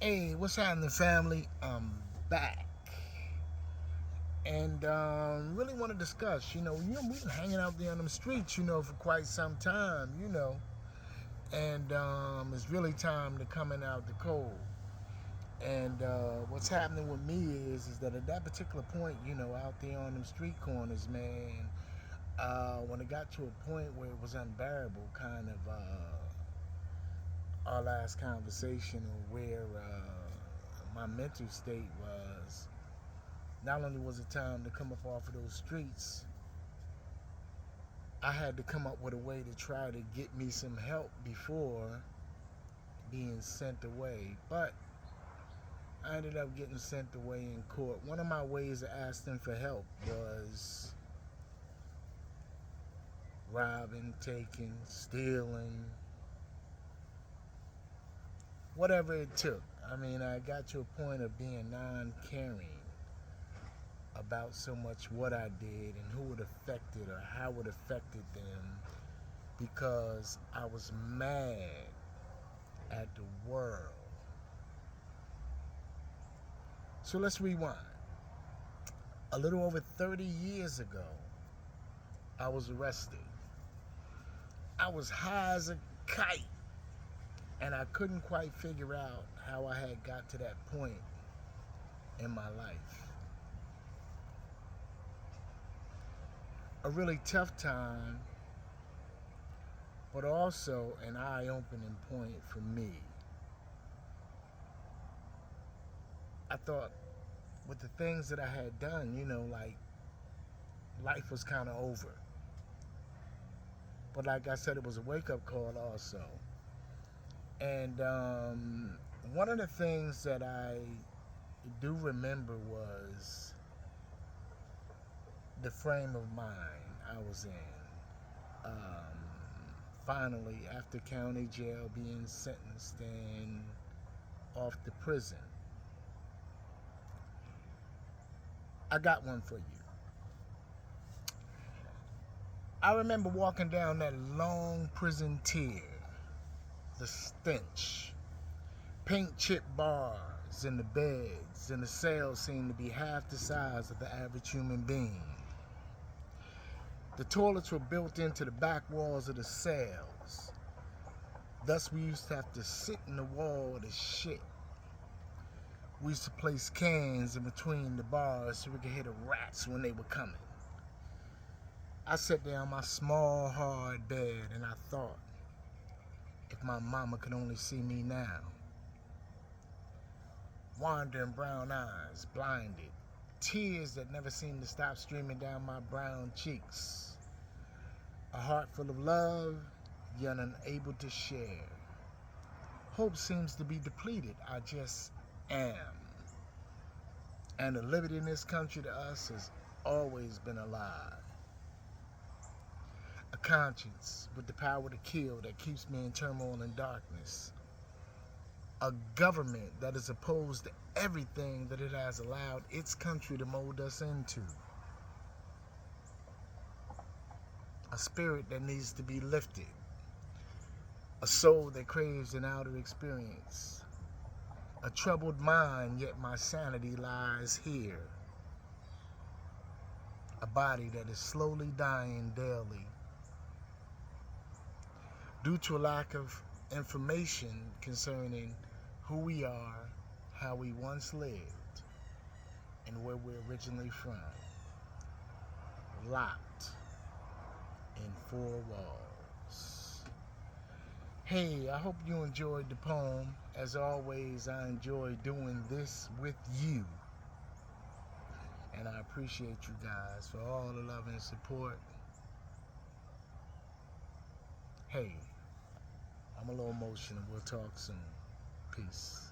Hey, what's happening, family? I'm back, and really want to discuss. We've been hanging out there on them streets, for quite some time, and it's really time to coming out the cold. And what's happening with me is that at that particular point, out there on them street corners, man, when it got to a point where it was unbearable, kind of our last conversation, or where my mental state was. Not only was it time to come up off of those streets, I had to come up with a way to try to get me some help before being sent away. But I ended up getting sent away in court. One of my ways of asking for help was robbing, taking, stealing, whatever it took. I mean, I got to a point of being non caring about so much what I did and who it affected or how it affected them because I was mad at the world. So let's rewind. A little over 30 years ago, I was arrested. I was high as a kite, and I couldn't quite figure out how I had got to that point in my life. A really tough time, but also an eye opening point for me. I thought with the things that I had done, like life was kind of over. But like I said, it was a wake up call also. And one of the things that I do remember was the frame of mind I was in. Finally, after county jail, being sentenced and off to prison, I got one for you. I remember walking down that long prison tier, the stench, paint chip bars in the beds, and the cells seemed to be half the size of the average human being. The toilets were built into the back walls of the cells. Thus, we used to have to sit in the wall to shit. We used to place cans in between the bars so we could hear the rats when they were coming. I sat there on my small, hard bed and I thought, if my mama could only see me now. Wandering brown eyes, blinded, tears that never seemed to stop streaming down my brown cheeks. A heart full of love, yet unable to share. Hope seems to be depleted. I just am. And the liberty in this country to us has always been a lie. A conscience with the power to kill that keeps me in turmoil and darkness. A government that is opposed to everything that it has allowed its country to mold us into. A spirit that needs to be lifted. A soul that craves an outer experience. A troubled mind, yet my sanity lies here. A body that is slowly dying daily due to a lack of information concerning who we are, how we once lived, and where we're originally from. Locked in four walls. Hey, I hope you enjoyed the poem. As always, I enjoy doing this with you. And I appreciate you guys for all the love and support. Hey, I'm a little emotional. We'll talk soon. Peace.